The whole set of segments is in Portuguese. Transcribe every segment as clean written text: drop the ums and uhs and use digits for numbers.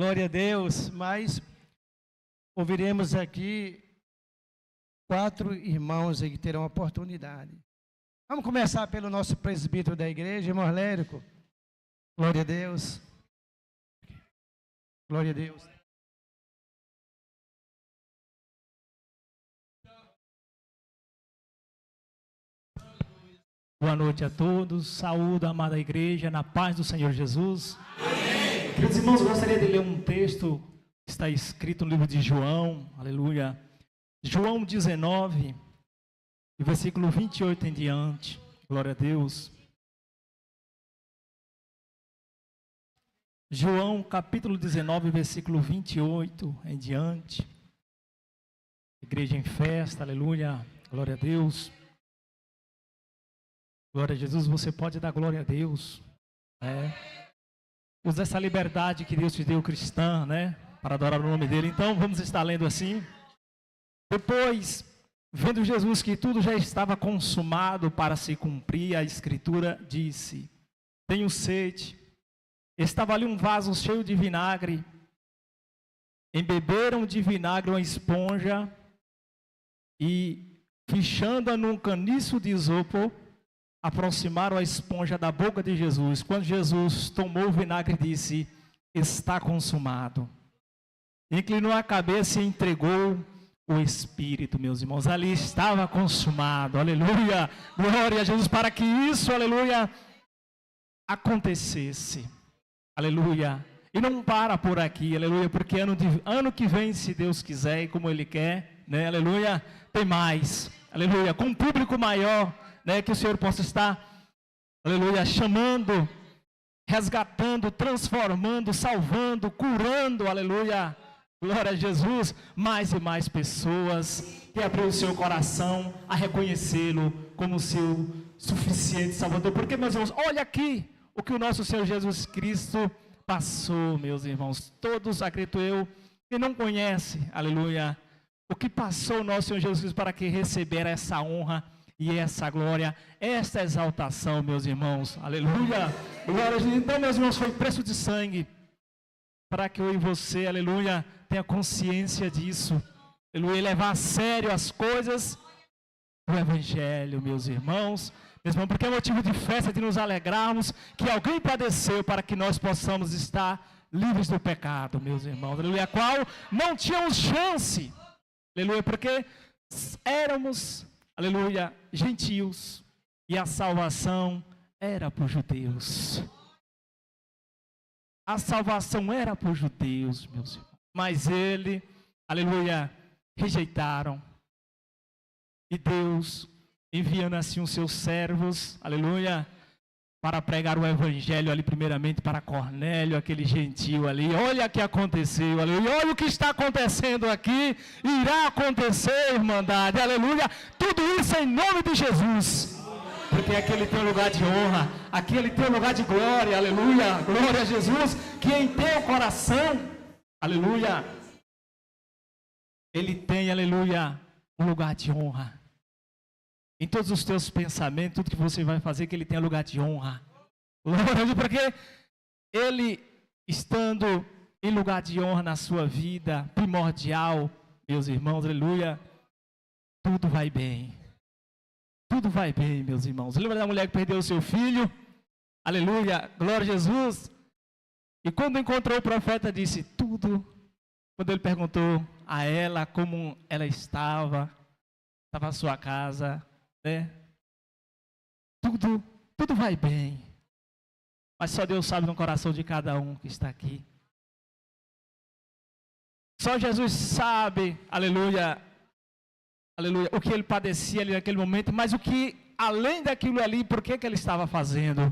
Glória a Deus, mas ouviremos aqui 4 irmãos aí que terão oportunidade. Vamos começar pelo nosso presbítero da igreja, irmão Lérico. Glória a Deus. Glória a Deus. Boa noite a todos, saúde, amada igreja, na paz do Senhor Jesus. Amém. Queridos irmãos, eu gostaria de ler um texto que está escrito no livro de João, aleluia. João 19, versículo 28 em diante, glória a Deus. João capítulo 19, versículo 28 em diante. Igreja em festa, aleluia, glória a Deus. Glória a Jesus, você pode dar glória a Deus, né? Usa essa liberdade que Deus te deu cristã, né? Para adorar o nome dele. Então vamos estar lendo assim. Depois, vendo Jesus que tudo já estava consumado para se cumprir, a escritura disse: tenho sede. Estava ali um vaso cheio de vinagre. Embeberam de vinagre uma esponja e, fichando-a num caniço de isopo, aproximaram a esponja da boca de Jesus. Quando Jesus tomou o vinagre, disse: está consumado. Inclinou a cabeça e entregou o Espírito, meus irmãos. Ali estava consumado, aleluia, glória a Jesus, para que isso, aleluia, acontecesse, aleluia. E não para por aqui, aleluia, porque ano que vem, se Deus quiser e como Ele quer, né, aleluia, tem mais, aleluia, com um público maior, né, que o Senhor possa estar, aleluia, chamando, resgatando, transformando, salvando, curando, aleluia, glória a Jesus, mais e mais pessoas que abriu o seu coração a reconhecê-lo como seu suficiente Salvador. Porque, meus irmãos, olha aqui o que o nosso Senhor Jesus Cristo passou, meus irmãos, todos, acredito eu, que não conhece, aleluia, o que passou o nosso Senhor Jesus Cristo para que receber essa honra e essa glória, essa exaltação, meus irmãos, aleluia, glória a Jesus. Então, meus irmãos, foi preço de sangue, para que eu e você, aleluia, tenha consciência disso, aleluia, e levar a sério as coisas do Evangelho, meus irmãos, porque é motivo de festa, de nos alegrarmos, que alguém padeceu para que nós possamos estar livres do pecado, meus irmãos, aleluia, qual não tínhamos chance, aleluia, porque éramos, aleluia, gentios, e a salvação era para os judeus. A salvação era para os judeus, meus irmãos. Mas ele, aleluia, rejeitaram. E Deus, enviando assim os seus servos, aleluia, para pregar o evangelho ali primeiramente para Cornélio, aquele gentio ali. Olha o que aconteceu, aleluia. Olha o que está acontecendo aqui. Irá acontecer, irmandade, aleluia. Tudo isso em nome de Jesus. Porque aqui ele tem um lugar de honra, aqui ele tem um lugar de glória, aleluia. Glória a Jesus, que em teu coração, aleluia, ele tem, aleluia, um lugar de honra. Em todos os teus pensamentos, tudo que você vai fazer, que ele tenha lugar de honra. Porque ele, estando em lugar de honra na sua vida, primordial, meus irmãos, aleluia, tudo vai bem. Tudo vai bem, meus irmãos. Lembra da mulher que perdeu o seu filho? Aleluia, glória a Jesus. E quando encontrou o profeta, disse tudo. Quando ele perguntou a ela como ela estava a sua casa, né? Tudo vai bem. Mas só Deus sabe no coração de cada um que está aqui. Só Jesus sabe, aleluia, aleluia, o que ele padecia ali naquele momento, mas o que, além daquilo ali, por que ele estava fazendo?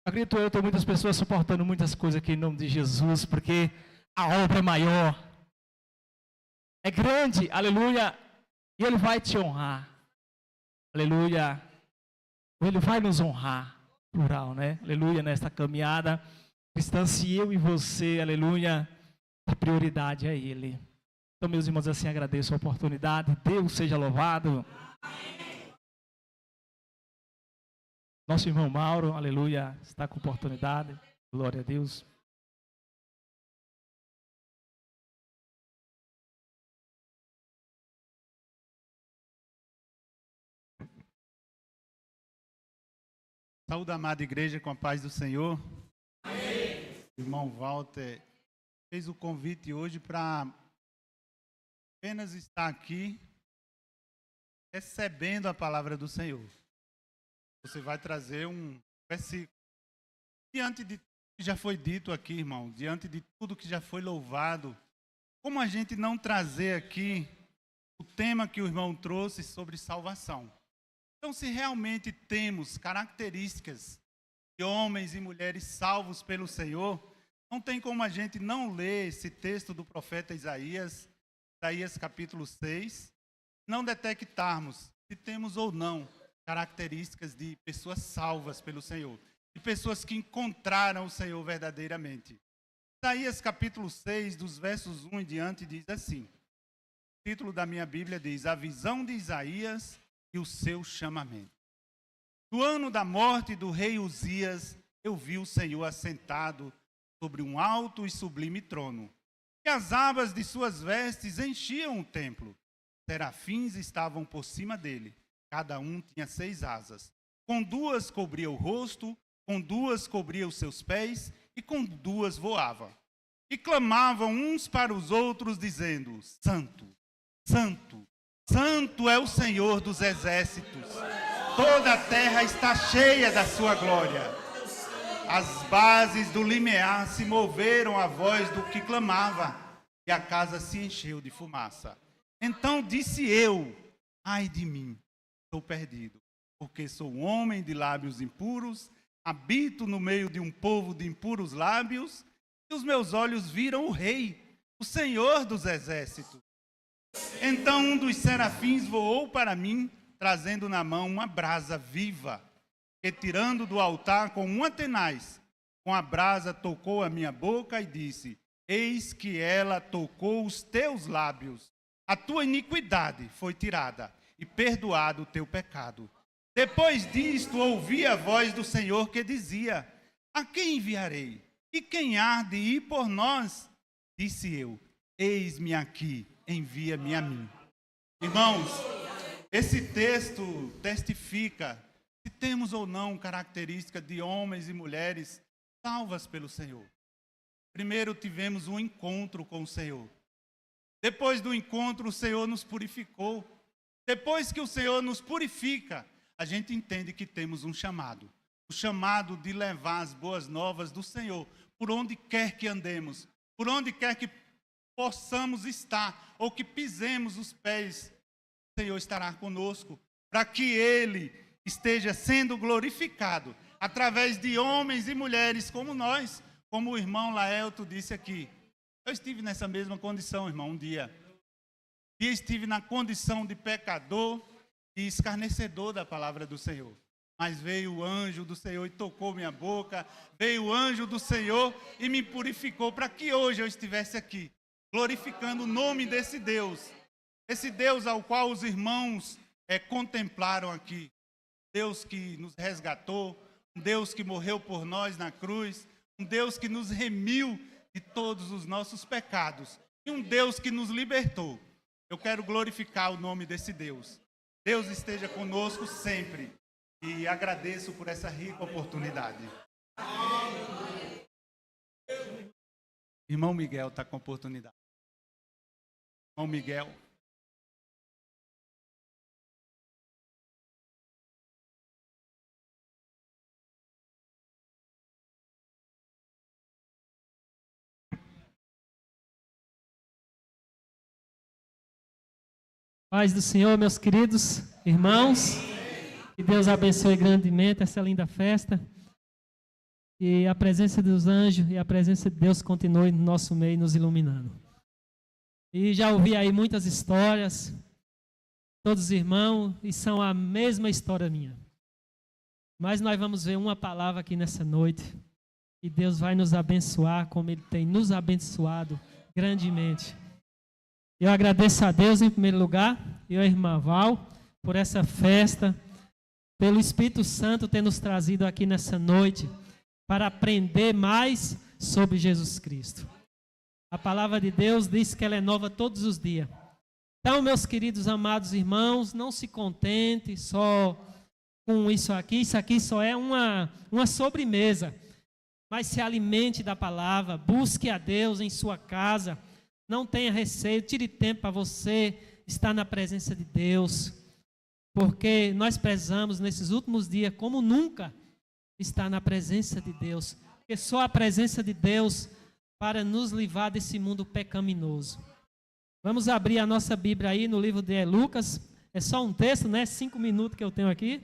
Acredito eu, tem muitas pessoas suportando muitas coisas aqui em nome de Jesus, porque a obra é maior, é grande, aleluia, e ele vai te honrar. Aleluia, ele vai nos honrar, plural, né? Aleluia, nesta caminhada cristã, se eu e você, aleluia, a prioridade é ele. Então, meus irmãos, assim agradeço a oportunidade, Deus seja louvado. Nosso irmão Mauro, aleluia, está com oportunidade, glória a Deus. Saúde a amada igreja com a paz do Senhor. Amém. O irmão Walter fez o convite hoje para apenas estar aqui recebendo a palavra do Senhor. Você vai trazer um versículo. Diante de tudo que já foi dito aqui, irmão, diante de tudo que já foi louvado, como a gente não trazer aqui o tema que o irmão trouxe sobre salvação? Então, se realmente temos características de homens e mulheres salvos pelo Senhor, não tem como a gente não ler esse texto do profeta Isaías, Isaías capítulo 6, não detectarmos se temos ou não características de pessoas salvas pelo Senhor, de pessoas que encontraram o Senhor verdadeiramente. Isaías capítulo 6, dos versos 1 em diante, diz assim, o título da minha Bíblia diz, A visão de Isaías e o seu chamamento. No ano da morte do rei Uzias, eu vi o Senhor assentado sobre um alto e sublime trono, e as abas de suas vestes enchiam o templo. Serafins estavam por cima dele, cada um tinha 6 asas. Com 2 cobria o rosto, com 2 cobria os seus pés, e com 2 voava. E clamavam uns para os outros, dizendo, Santo, Santo, Santo é o Senhor dos exércitos. Toda a terra está cheia da sua glória. As bases do limiar se moveram à voz do que clamava, e a casa se encheu de fumaça. Então disse eu, ai de mim, estou perdido, porque sou um homem de lábios impuros, habito no meio de um povo de impuros lábios, e os meus olhos viram o Rei, o Senhor dos exércitos. Então um dos serafins voou para mim, trazendo na mão uma brasa viva, e tirando do altar com uma tenaz, com a brasa tocou a minha boca e disse, eis que ela tocou os teus lábios, a tua iniquidade foi tirada, e perdoado o teu pecado. Depois disto ouvi a voz do Senhor que dizia, a quem enviarei? E quem há de ir por nós? Disse eu, eis-me aqui, envia-me a mim. Irmãos, esse texto testifica se temos ou não característica de homens e mulheres salvas pelo Senhor. Primeiro tivemos um encontro com o Senhor. Depois do encontro, o Senhor nos purificou. Depois que o Senhor nos purifica, a gente entende que temos um chamado. O chamado de levar as boas novas do Senhor, por onde quer que andemos, por onde quer que possamos estar, ou que pisemos os pés, o Senhor estará conosco, para que Ele esteja sendo glorificado, através de homens e mulheres como nós, como o irmão Laelto disse aqui. Eu estive nessa mesma condição, irmão, um dia. E estive na condição de pecador e escarnecedor da palavra do Senhor. Mas veio o anjo do Senhor e tocou minha boca, veio o anjo do Senhor e me purificou para que hoje eu estivesse aqui, glorificando o nome desse Deus. Esse Deus ao qual os irmãos contemplaram aqui. Deus que nos resgatou, um Deus que morreu por nós na cruz, um Deus que nos remiu de todos os nossos pecados e um Deus que nos libertou. Eu quero glorificar o nome desse Deus. Deus esteja conosco sempre e agradeço por essa rica oportunidade. Irmão Miguel está com oportunidade. Irmão Miguel. Paz do Senhor, meus queridos irmãos, que Deus abençoe grandemente essa linda festa, e a presença dos anjos e a presença de Deus continue no nosso meio, nos iluminando. E já ouvi aí muitas histórias, todos os irmãos, e são a mesma história minha. Mas nós vamos ver uma palavra aqui nessa noite, e Deus vai nos abençoar como Ele tem nos abençoado grandemente. Eu agradeço a Deus em primeiro lugar, e a irmã Val, por essa festa, pelo Espírito Santo ter nos trazido aqui nessa noite para aprender mais sobre Jesus Cristo. A palavra de Deus diz que ela é nova todos os dias. Então, meus queridos amados irmãos, não se contente só com isso aqui só é uma sobremesa. Mas se alimente da palavra, busque a Deus em sua casa, não tenha receio, tire tempo para você estar na presença de Deus, porque nós precisamos nesses últimos dias, como nunca, estar na presença de Deus, porque só a presença de Deus para nos livrar desse mundo pecaminoso. Vamos abrir a nossa Bíblia aí no livro de Lucas, é só um texto, né? 5 minutos que eu tenho aqui.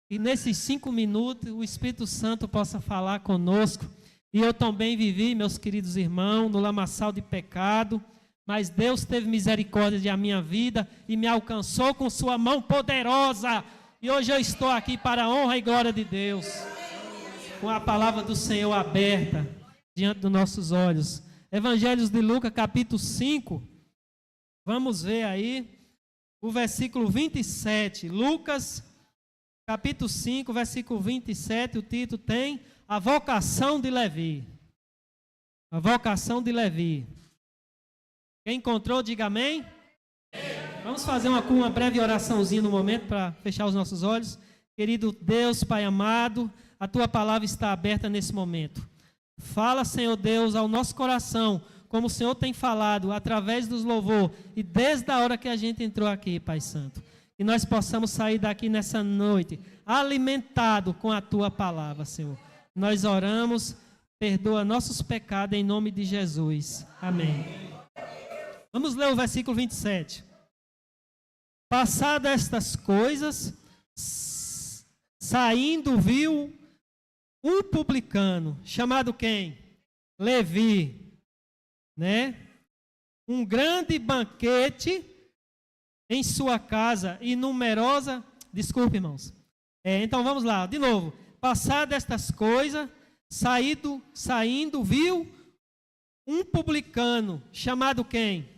E nesses 5 minutos o Espírito Santo possa falar conosco. E eu também vivi, meus queridos irmãos, no lamaçal de pecado, mas Deus teve misericórdia de a minha vida e me alcançou com sua mão poderosa. E hoje eu estou aqui para a honra e glória de Deus, com a palavra do Senhor aberta diante dos nossos olhos. Evangelhos de Lucas, capítulo 5. Vamos ver aí o versículo 27. Lucas, capítulo 5, versículo 27, o título tem a vocação de Levi. A vocação de Levi. Quem encontrou, diga amém. Vamos fazer uma breve oraçãozinha no momento para fechar os nossos olhos. Querido Deus, Pai amado, a Tua palavra está aberta nesse momento. Fala, Senhor Deus, ao nosso coração, como o Senhor tem falado, através dos louvor, e desde a hora que a gente entrou aqui, Pai Santo. Que nós possamos sair daqui nessa noite, alimentado com a Tua palavra, Senhor. Nós oramos, perdoa nossos pecados em nome de Jesus. Amém. Vamos ler o versículo 27. Passadas estas coisas, saindo viu um publicano, chamado quem? Levi, né? Um grande banquete em sua casa e numerosa... Desculpe, irmãos. Então vamos lá, de novo. Passadas estas coisas, saindo, viu um publicano, chamado quem?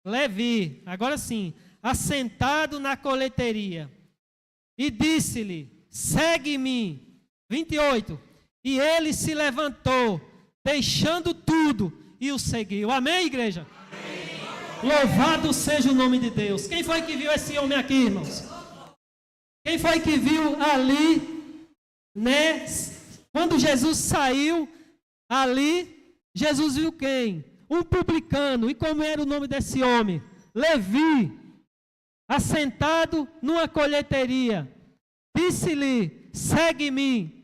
Levi, agora sim, assentado na coleteria. E disse-lhe, segue-me. 28. E ele se levantou, deixando tudo, e o seguiu. Amém, igreja? Amém. Louvado seja o nome de Deus. Quem foi que viu esse homem aqui, irmãos? Quem foi que viu ali, né? Quando Jesus saiu ali, Jesus viu quem? Um publicano. E como era o nome desse homem? Levi, assentado numa colheitaria. Disse-lhe, segue-me.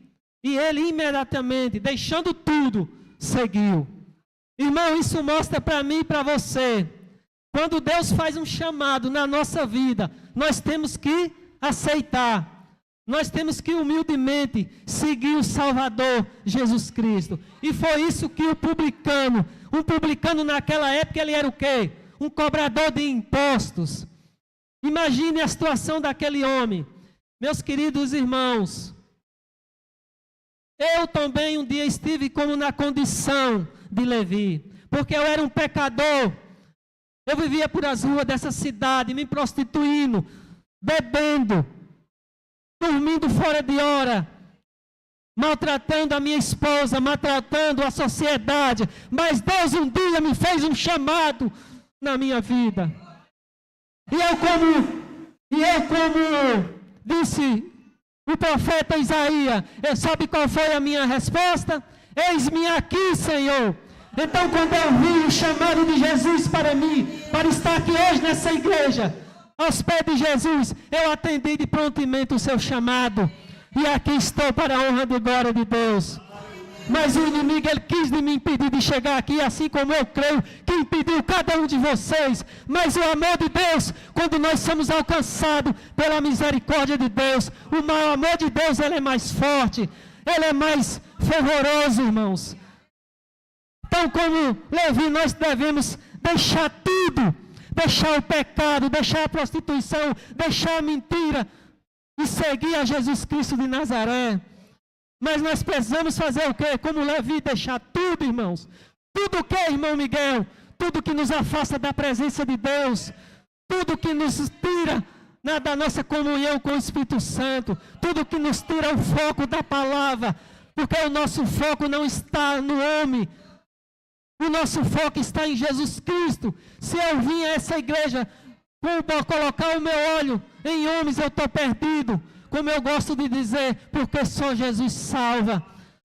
E ele imediatamente, deixando tudo, seguiu. Irmão, isso mostra para mim e para você. Quando Deus faz um chamado na nossa vida, nós temos que aceitar. Nós temos que humildemente seguir o Salvador Jesus Cristo. E foi isso que um publicano naquela época, ele era o quê? Um cobrador de impostos. Imagine a situação daquele homem. Meus queridos irmãos, eu também um dia estive como na condição de Levi, porque eu era um pecador. Eu vivia por as ruas dessa cidade, me prostituindo, bebendo, dormindo fora de hora, maltratando a minha esposa, maltratando a sociedade. Mas Deus um dia me fez um chamado na minha vida. E eu como disse o profeta Isaías, sabe qual foi a minha resposta? Eis-me aqui, Senhor. Então, quando eu vi o chamado de Jesus para mim, para estar aqui hoje nessa igreja, aos pés de Jesus, eu atendi de prontamente o seu chamado. E aqui estou para a honra e glória de Deus. Mas o inimigo, ele quis me impedir de chegar aqui, assim como eu creio que impediu cada um de vocês. Mas o amor de Deus, quando nós somos alcançados pela misericórdia de Deus, o amor de Deus, ele é mais forte, ele é mais fervoroso, irmãos. Então, como Levi, nós devemos deixar tudo, deixar o pecado, deixar a prostituição, deixar a mentira e seguir a Jesus Cristo de Nazaré. Mas nós precisamos fazer o quê? Como Levi, deixar tudo, irmãos. Tudo o que, irmão Miguel? Tudo que nos afasta da presença de Deus. Tudo que nos tira da nossa comunhão com o Espírito Santo. Tudo que nos tira o foco da palavra. Porque o nosso foco não está no homem. O nosso foco está em Jesus Cristo. Se eu vim a essa igreja colocar o meu olho em homens, eu estou perdido. como eu gosto de dizer, porque só Jesus salva,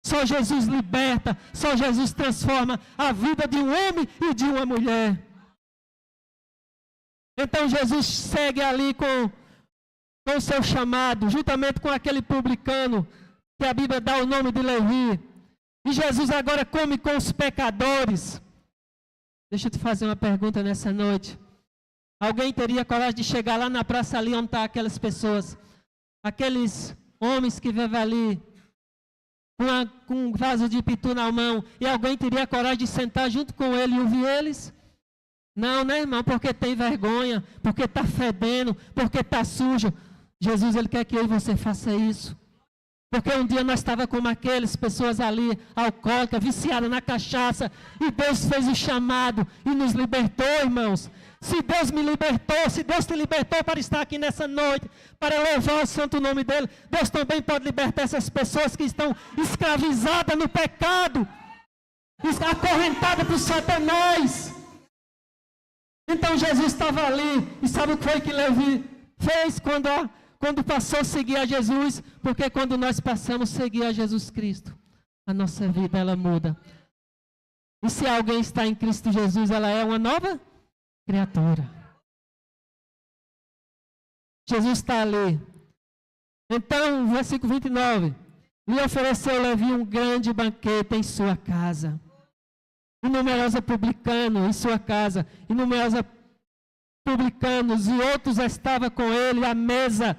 só Jesus liberta, só Jesus transforma a vida de um homem e de uma mulher. Então Jesus segue ali com o seu chamado, juntamente com aquele publicano, que a Bíblia dá o nome de Levi. E Jesus agora come com os pecadores. Deixa eu te fazer uma pergunta nessa noite. Alguém teria coragem de chegar lá na praça ali onde estão aquelas pessoas, aqueles homens que vivem ali, com um vaso de pitu na mão, e alguém teria coragem de sentar junto com ele e ouvir eles? Não, né, irmão? Porque tem vergonha, porque está fedendo, porque está sujo. Jesus, Ele quer que eu e você faça isso. Porque um dia nós estávamos como aquelas pessoas ali, alcoólicas, viciadas na cachaça, e Deus fez o chamado e nos libertou, irmãos. Se Deus me libertou, se Deus te libertou para estar aqui nessa noite, para louvar o santo nome dEle, Deus também pode libertar essas pessoas que estão escravizadas no pecado, acorrentadas por Satanás. Então Jesus estava ali, e sabe o que foi que Levi fez quando passou a seguir a Jesus? Porque quando nós passamos a seguir a Jesus Cristo, a nossa vida ela muda. E se alguém está em Cristo Jesus, ela é uma nova criatura. Jesus está ali. Então, versículo 29. Lhe ofereceu Levi um grande banquete em sua casa. E numerosos publicanos em sua casa. E numerosos publicanos e outros estavam com ele à mesa.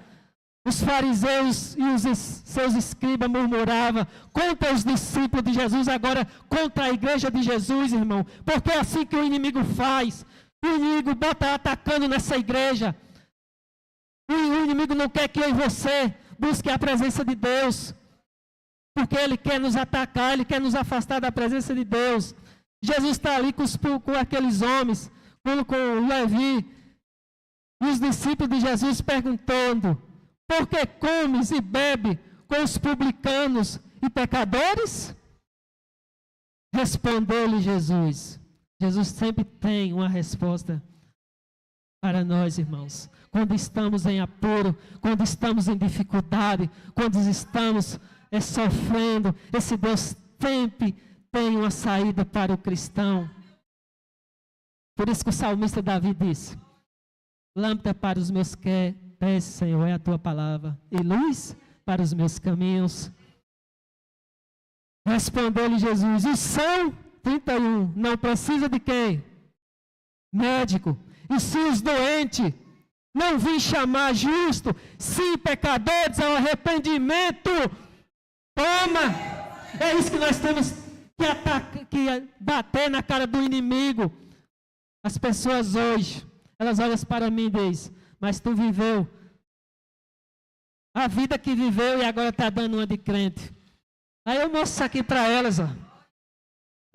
Os fariseus e os seus escribas murmuravam contra os discípulos de Jesus, agora contra a igreja de Jesus, irmão. Porque é assim que o inimigo faz. O inimigo está atacando nessa igreja. O inimigo não quer que eu e você busque a presença de Deus. Porque ele quer nos atacar, ele quer nos afastar da presença de Deus. Jesus está ali com aqueles homens, com Levi. E os discípulos de Jesus perguntando: por que comes e bebe com os publicanos e pecadores? Respondeu-lhe Jesus. Jesus sempre tem uma resposta para nós, irmãos. Quando estamos em apuro, quando estamos em dificuldade, quando estamos sofrendo, esse Deus sempre tem uma saída para o cristão. Por isso que o salmista Davi disse: lâmpada para os meus pés, Senhor, é a tua palavra, e luz para os meus caminhos. Respondeu-lhe Jesus: e são 31, não precisa de quem? Médico. E se os doentes, não vim chamar justo, sim pecadores ao arrependimento. Toma! É isso que nós temos que bater na cara do inimigo. As pessoas hoje, elas olham para mim e dizem: mas tu viveu a vida que viveu e agora está dando uma de crente. Aí eu mostro aqui para elas, ó.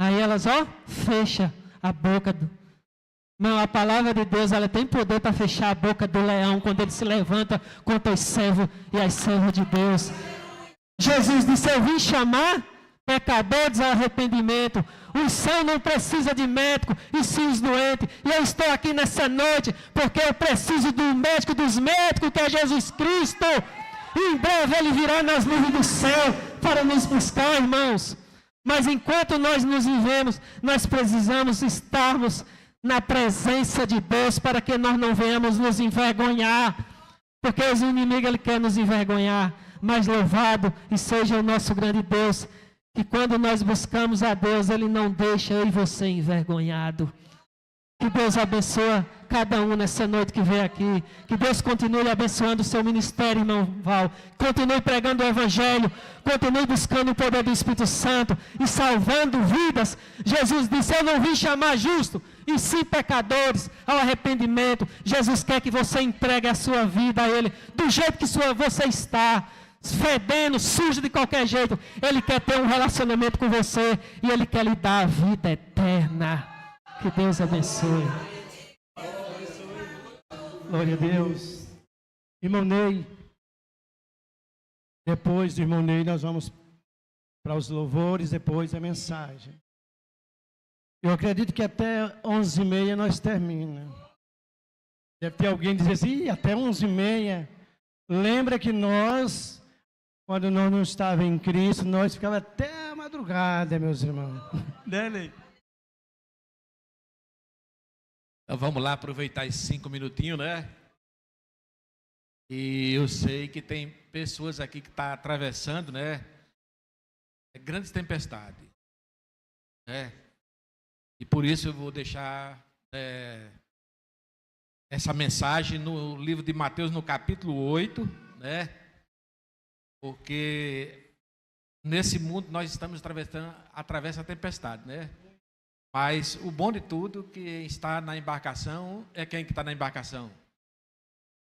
Aí elas, ó, fecha a boca Não, a palavra de Deus, ela tem poder para fechar a boca do leão quando ele se levanta contra os servos e as servas de Deus. Jesus disse: eu vim chamar pecadores ao arrependimento. Os sãos não precisam de médico, e sim os doentes. E eu estou aqui nessa noite porque eu preciso do médico dos médicos, que é Jesus Cristo. E em breve ele virá nas nuvens do céu para nos buscar, irmãos. Mas enquanto nós nos vivemos, nós precisamos estarmos na presença de Deus para que nós não venhamos nos envergonhar. Porque o inimigo ele quer nos envergonhar. Mas louvado e seja o nosso grande Deus, que quando nós buscamos a Deus, Ele não deixa eu e você envergonhado. Que Deus abençoe cada um nessa noite que veio aqui. Que Deus continue abençoando o seu ministério, irmão Val. Continue pregando o Evangelho. Continue buscando o poder do Espírito Santo e salvando vidas. Jesus disse: eu não vim chamar justo, e sim pecadores ao arrependimento. Jesus quer que você entregue a sua vida a Ele, do jeito que você está. Fedendo, sujo de qualquer jeito. Ele quer ter um relacionamento com você e Ele quer lhe dar a vida eterna. Que Deus abençoe. Glória a Deus. Irmão Ney, depois do irmão Ney nós vamos para os louvores, depois a mensagem. Eu acredito que até 11h30 nós terminamos. Deve ter alguém dizer assim: até 11h30. Lembra que nós, quando nós não estávamos em Cristo, nós ficávamos até a madrugada, meus irmãos. Né, Ney? Então vamos lá aproveitar esses 5 minutinhos, né? E eu sei que tem pessoas aqui que estão atravessando, né? Grandes tempestades, né? E por isso eu vou deixar essa mensagem no livro de Mateus, no capítulo 8, né? Porque nesse mundo nós estamos atravessando a tempestade, né? Mas o bom de tudo que está na embarcação é quem que está na embarcação?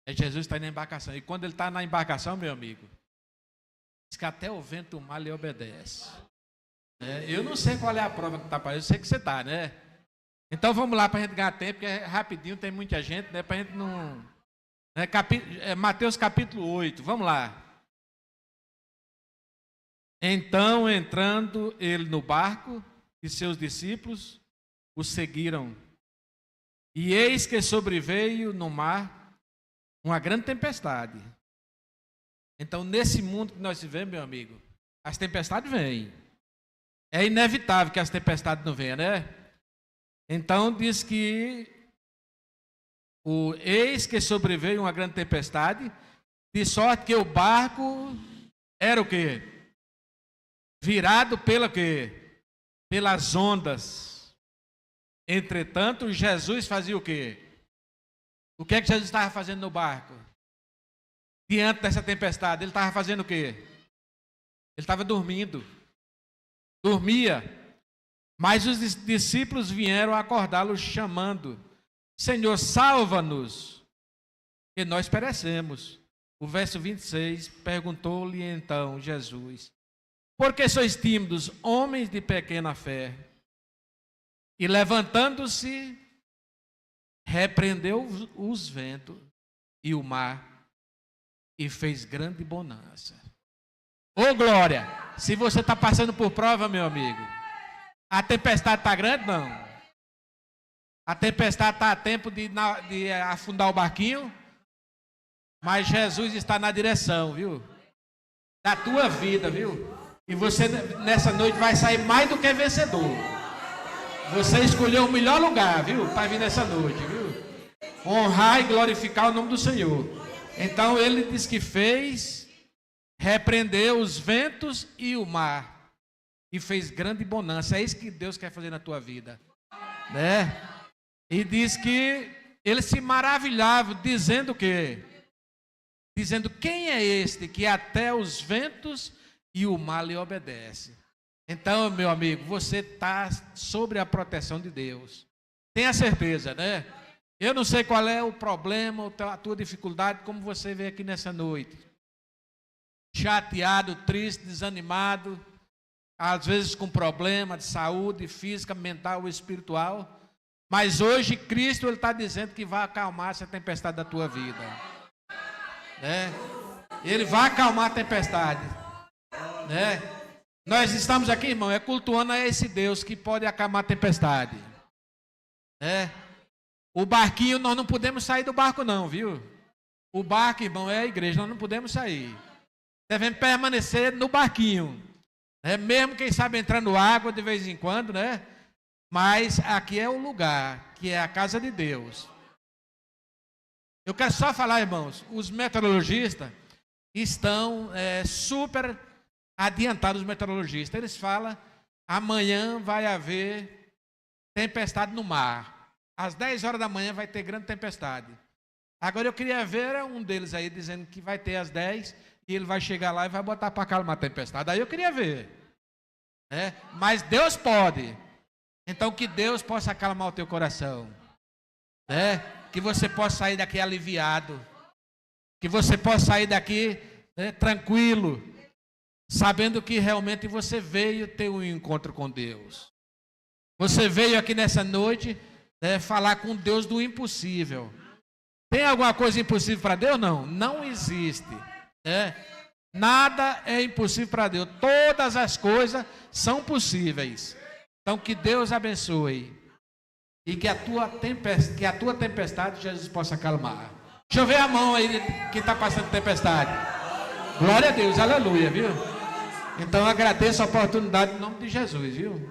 É Jesus que está na embarcação. E quando ele está na embarcação, meu amigo, diz que até o vento do mar lhe obedece. Eu não sei qual é a prova que está para ele, eu sei que você está, né? Então vamos lá para a gente ganhar tempo, porque é rapidinho, tem muita gente, né? Para a gente não... Mateus capítulo 8, vamos lá. Então, entrando ele no barco, e seus discípulos o seguiram. E eis que sobreveio no mar uma grande tempestade. Então, nesse mundo que nós vivemos, meu amigo, as tempestades vêm. É inevitável que as tempestades não venham, né? Então, diz que eis que sobreveio uma grande tempestade, de sorte que o barco era o quê? Virado pela quê? Pelas ondas. Entretanto, Jesus fazia o quê? O que é que Jesus estava fazendo no barco? Diante dessa tempestade, ele estava fazendo o quê? Ele estava dormindo. Dormia. Mas os discípulos vieram acordá-lo chamando: Senhor, salva-nos, que nós perecemos. O verso 26, perguntou-lhe então Jesus: por que sois tímidos, homens de pequena fé? E levantando-se, repreendeu os ventos e o mar, e fez grande bonança. Ô glória! Se você está passando por prova, meu amigo, a tempestade está grande? Não. A tempestade está a tempo de afundar o barquinho, mas Jesus está na direção, viu? Da tua vida, viu? E você nessa noite vai sair mais do que vencedor. Você escolheu o melhor lugar, viu? Para vir nessa noite, viu? Honrar e glorificar o nome do Senhor. Então ele diz que repreendeu os ventos e o mar, e fez grande bonança. É isso que Deus quer fazer na tua vida, né? E diz que ele se maravilhava, dizendo o quê? Dizendo: quem é este que até os ventos e o mar lhe obedece? Então, meu amigo, você está sobre a proteção de Deus. Tenha certeza, né? Eu não sei qual é o problema, a tua dificuldade, como você veio aqui nessa noite. Chateado, triste, desanimado, às vezes com problema de saúde física, mental ou espiritual. Mas hoje Cristo está dizendo que vai acalmar essa tempestade da tua vida, né? Ele vai acalmar a tempestade, né? Nós estamos aqui, irmão, cultuando a esse Deus que pode acalmar a tempestade, né? O barquinho, nós não podemos sair do barco não, viu? O barco, irmão, é a igreja, nós não podemos sair. Devemos permanecer no barquinho, né? Mesmo, quem sabe, entrando água de vez em quando, né? Mas aqui é o lugar, que é a casa de Deus. Eu quero só falar, irmãos, os meteorologistas estão super adiantados, os meteorologistas. Eles falam: amanhã vai haver tempestade no mar. Às 10 horas da manhã vai ter grande tempestade. Agora eu queria ver um deles aí dizendo que vai ter às 10 e ele vai chegar lá e vai botar para acalmar a tempestade. Aí eu queria ver, né? Mas Deus pode. Então que Deus possa acalmar o teu coração, né? Que você possa sair daqui aliviado, que você possa sair daqui, né, tranquilo, sabendo que realmente você veio ter um encontro com Deus. Você veio aqui nessa noite, né, falar com Deus do impossível. Tem alguma coisa impossível para Deus? Não, não existe, né? Nada é impossível para Deus. Todas as coisas são possíveis. Então que Deus abençoe e que a tua tempestade Jesus possa acalmar. Deixa eu ver a mão aí, quem está passando tempestade. Glória a Deus, aleluia, viu? Então agradeço a oportunidade em nome de Jesus, viu?